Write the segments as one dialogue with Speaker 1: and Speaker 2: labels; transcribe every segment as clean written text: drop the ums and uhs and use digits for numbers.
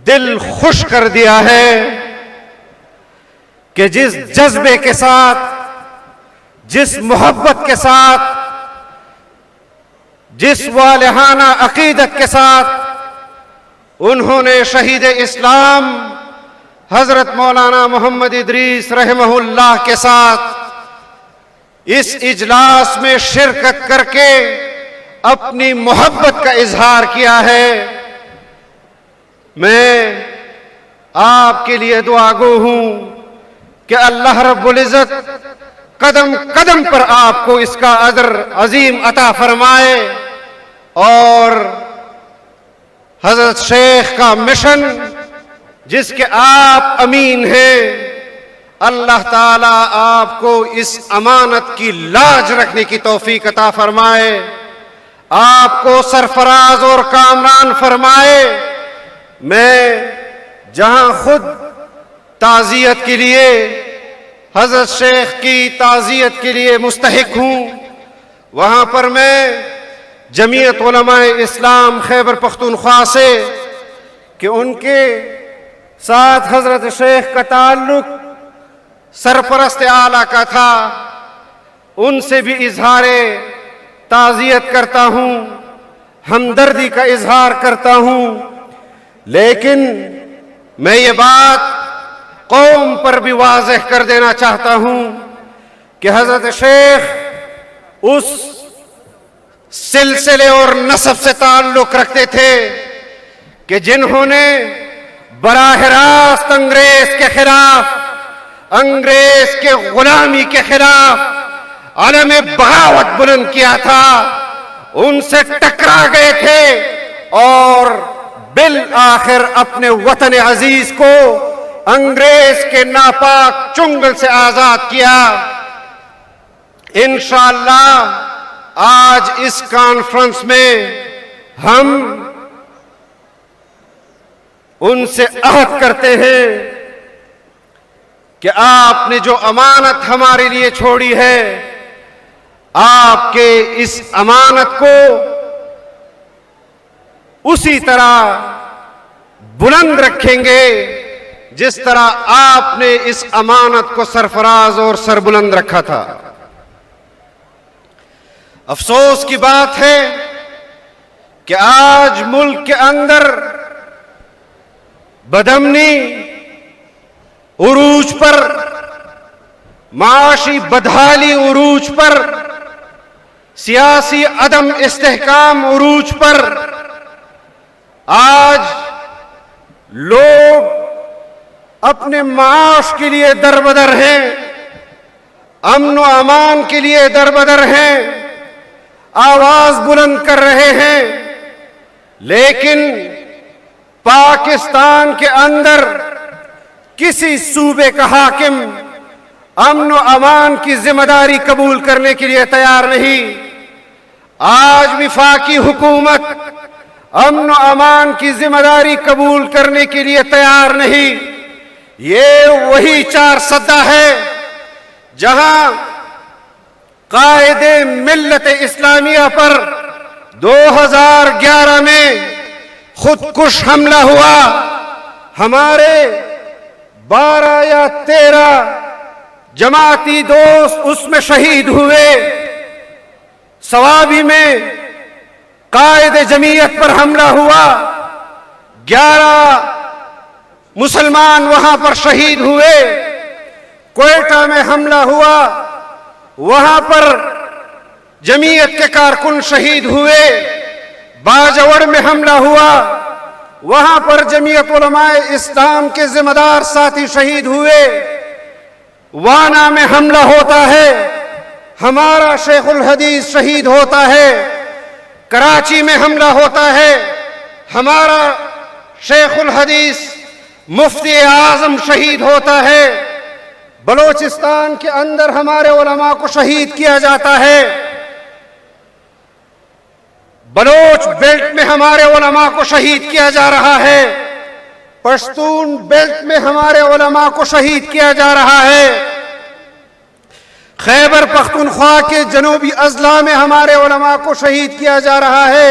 Speaker 1: دل خوش کر دیا ہے کہ جس جذبے کے ساتھ، جس محبت کے ساتھ، جس والہانہ عقیدت کے ساتھ انہوں نے شہید اسلام حضرت مولانا محمد ادریس رحمہ اللہ کے ساتھ اس اجلاس میں شرکت کر کے اپنی محبت کا اظہار کیا ہے، میں آپ کے لیے دعا گو ہوں کہ اللہ رب العزت قدم قدم پر آپ کو اس کا اجر عظیم عطا فرمائے اور حضرت شیخ کا مشن جس کے آپ امین ہیں، اللہ تعالیٰ آپ کو اس امانت کی لاج رکھنے کی توفیق عطا فرمائے، آپ کو سرفراز اور کامران فرمائے۔ میں جہاں خود تعزیت کے لیے، حضرت شیخ کی تعزیت کے لیے مستحق ہوں، وہاں پر میں جمعیت علماء اسلام خیبر پختونخوا سے کہ ان کے ساتھ حضرت شیخ کا تعلق سرپرست اعلیٰ کا تھا، ان سے بھی اظہار تعزیت کرتا ہوں، ہمدردی کا اظہار کرتا ہوں، لیکن میں یہ بات قوم پر بھی واضح کر دینا چاہتا ہوں کہ حضرت شیخ اس سلسلے اور نسب سے تعلق رکھتے تھے کہ جنہوں نے براہ راست انگریز کے خلاف، انگریز کے غلامی کے خلاف علم بغاوت بلند کیا تھا، ان سے ٹکرا گئے تھے اور بالآخر اپنے وطن عزیز کو انگریز کے ناپاک چنگل سے آزاد کیا۔ انشاءاللہ آج اس کانفرنس میں ہم ان سے عہد کرتے ہیں کہ آپ نے جو امانت ہمارے لیے چھوڑی ہے، آپ کے اس امانت کو اسی طرح بلند رکھیں گے جس طرح آپ نے اس امانت کو سرفراز اور سربلند رکھا تھا۔ افسوس کی بات ہے کہ آج ملک کے اندر بدامنی عروج پر، معاشی بدحالی عروج پر، سیاسی عدم استحکام عروج پر، آج لوگ اپنے معاش کے لیے دربدر ہیں، امن و امان کے لیے دربدر ہیں، آواز بلند کر رہے ہیں، لیکن پاکستان کے اندر کسی صوبے کا حاکم امن و امان کی ذمہ داری قبول کرنے کے لیے تیار نہیں۔ آج وفاقی حکومت امن و امان کی ذمہ داری قبول کرنے کے لیے تیار نہیں۔ یہ وہی چار سدہ ہے جہاں قائد ملت اسلامیہ پر 2011 میں خودکش حملہ ہوا، ہمارے 12 یا 13 جماعتی دوست اس میں شہید ہوئے۔ سوابی میں قائد جمعیت پر حملہ ہوا، 11 مسلمان وہاں پر شہید ہوئے۔ کوئٹہ میں حملہ ہوا، وہاں پر جمعیت کے کارکن شہید ہوئے۔ باجوڑ میں حملہ ہوا، وہاں پر جمعیت علماء اسلام کے ذمہ دار ساتھی شہید ہوئے۔ وانا میں حملہ ہوتا ہے، ہمارا شیخ الحدیث شہید ہوتا ہے۔ کراچی میں حملہ ہوتا ہے، ہمارا شیخ الحدیث مفتی اعظم شہید ہوتا ہے۔ بلوچستان کے اندر ہمارے علماء کو شہید کیا جاتا ہے۔ بلوچ بیلٹ میں ہمارے علماء کو شہید کیا جا رہا ہے۔ پشتون بیلٹ میں ہمارے علماء کو شہید کیا جا رہا ہے۔ خیبر پختونخوا کے جنوبی اضلاع میں ہمارے علماء کو شہید کیا جا رہا ہے۔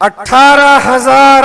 Speaker 1: 18,000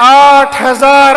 Speaker 1: 8,000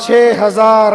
Speaker 1: 6,000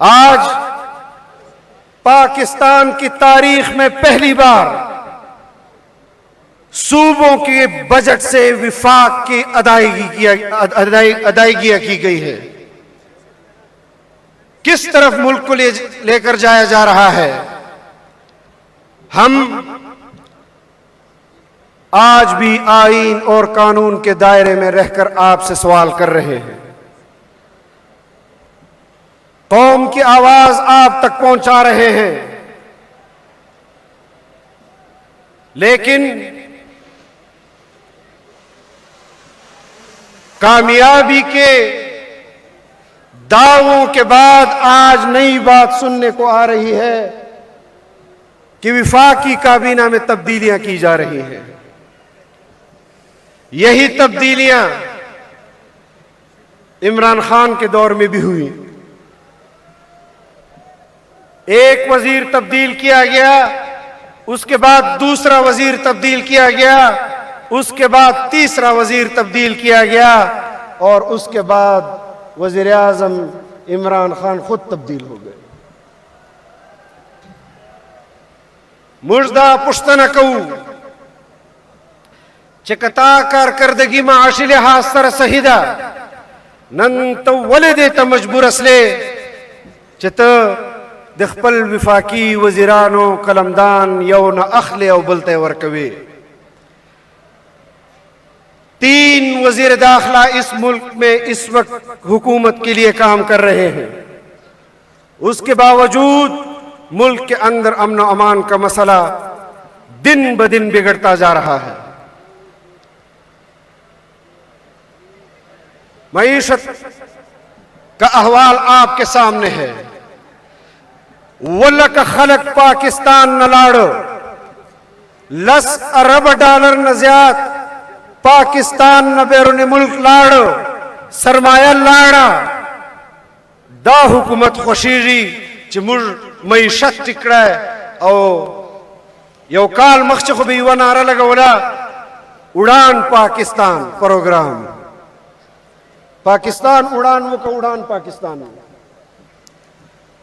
Speaker 1: آج پاکستان کی تاریخ میں پہلی بار صوبوں کے بجٹ سے وفاق کی ادائیگیاں کی گئی ہے۔ کس طرف ملک کو لے کر جایا جا رہا ہے؟ ہم آج بھی آئین اور قانون کے دائرے میں رہ کر آپ سے سوال کر رہے ہیں۔ قوم کی آواز آپ تک پہنچا رہے ہیں، لیکن کامیابی کے دعووں کے بعد آج نئی بات سننے کو آ رہی ہے کہ وفاقی کابینہ میں تبدیلیاں کی جا رہی ہیں۔ یہی تبدیلیاں عمران خان کے دور میں بھی ہوئی۔ ایک وزیر تبدیل کیا گیا، اس کے بعد دوسرا وزیر تبدیل کیا گیا، اس کے بعد تیسرا وزیر تبدیل کیا گیا، اور اس کے بعد وزیر اعظم عمران خان خود تبدیل ہو گئے۔ مژدہ پشتنہ کو چکتا کارکردگی معاشی لحاظ سر سہیدہ نن تو ولدے تا مجبور اسلے چت دخپل وفاقی وزیرانو قلمدان یو نہ اخلے او بلتے ورکوے۔ 3 وزیر داخلہ اس ملک میں اس وقت حکومت کے لیے کام کر رہے ہیں، اس کے باوجود ملک کے اندر امن و امان کا مسئلہ دن بدن بگڑتا جا رہا ہے۔ معیشت کا احوال آپ کے سامنے ہے۔ ولک خلق پاکستان نہ لاڑو، 10 ارب ڈالر نہ زیاد پاکستان نہ بیرون ملک لاڑو، سرمایہ لاڑا دا حکومت خوشیری چمر معیشت ٹکڑا ہے۔ او یو کال مخچخ بھی و نعرہ لگولا اڑان پاکستان پروگرام، پاکستان اڑان وہ کا اڑان پاکستان۔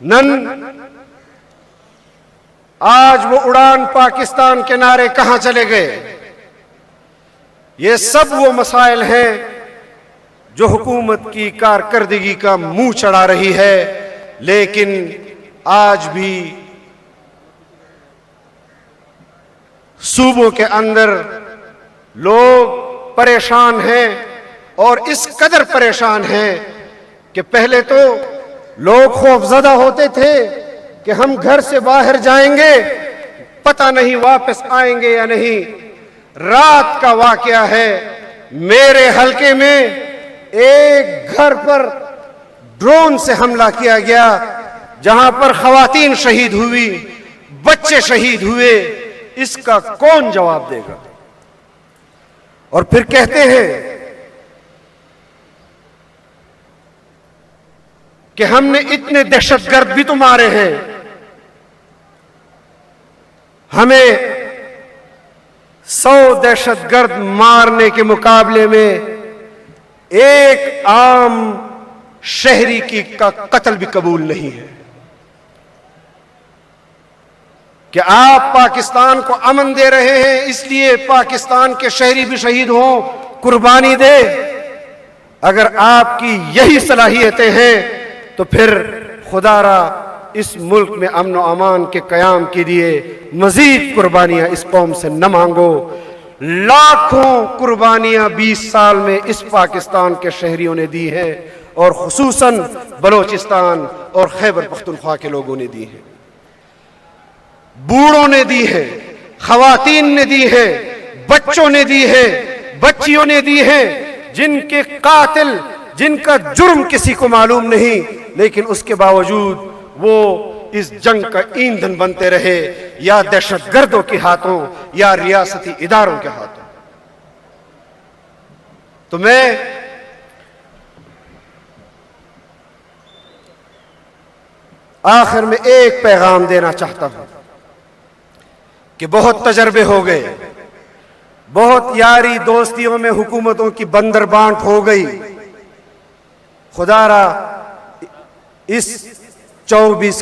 Speaker 1: نن آج وہ اڑان پاکستان کے نعرے کہاں چلے گئے؟ یہ سب وہ مسائل ہیں جو حکومت کی کارکردگی کا منہ چڑھا رہی ہے، لیکن آج بھی صوبوں کے اندر لوگ پریشان ہیں، اور اس قدر پریشان ہیں کہ پہلے تو لوگ خوفزدہ ہوتے تھے کہ ہم گھر سے باہر جائیں گے پتہ نہیں واپس آئیں گے یا نہیں۔ رات کا واقعہ ہے، میرے حلقے میں ایک گھر پر ڈرون سے حملہ کیا گیا جہاں پر خواتین شہید ہوئی، بچے شہید ہوئے۔ اس کا کون جواب دے گا؟ اور پھر کہتے ہیں کہ ہم نے اتنے دہشت گرد بھی تو مارے ہیں۔ ہمیں 100 دہشت گرد مارنے کے مقابلے میں ایک عام شہری کا قتل بھی قبول نہیں ہے۔ کہ آپ پاکستان کو امن دے رہے ہیں اس لیے پاکستان کے شہری بھی شہید ہوں، قربانی دے۔ اگر آپ کی یہی صلاحیتیں ہیں تو پھر خدا را اس ملک میں امن و امان کے قیام کے لیے مزید قربانیاں اس قوم سے نہ مانگو۔ لاکھوں قربانیاں 20 سال میں اس پاکستان کے شہریوں نے دی ہیں، اور خصوصاً بلوچستان اور خیبر پختونخوا کے لوگوں نے دی ہیں، بوڑھوں نے دی ہے، خواتین نے دی ہے، بچوں نے دی ہے، بچیوں نے دی ہے، جن کے قاتل، جن کا جرم کسی کو معلوم نہیں، لیکن اس کے باوجود وہ اس جنگ کا ایندھن بنتے رہے، یا دہشت گردوں کے ہاتھوں یا ریاستی اداروں کے ہاتھوں۔ تو میں آخر میں ایک پیغام دینا چاہتا ہوں کہ بہت تجربے ہو گئے، بہت یاری دوستیوں میں حکومتوں کی بندر بانٹ ہو گئی۔ خدا را اس 24